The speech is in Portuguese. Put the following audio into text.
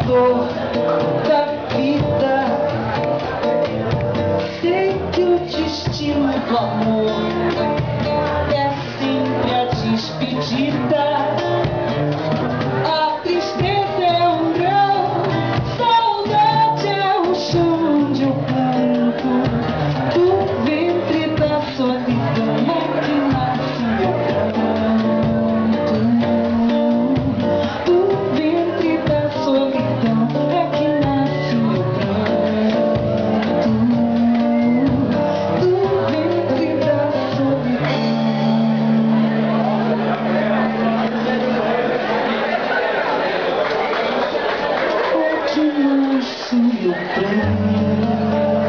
dor da vida. Sei que o destino do amor é sempre a despedida. A tristeza é um grão, saudade é o chão onde eu planto. Do ventre da solidão é que nasce meu pranto. Do ventre da solidão é que nasce meu pranto. Do ventre da solidão é que nasce meu pranto.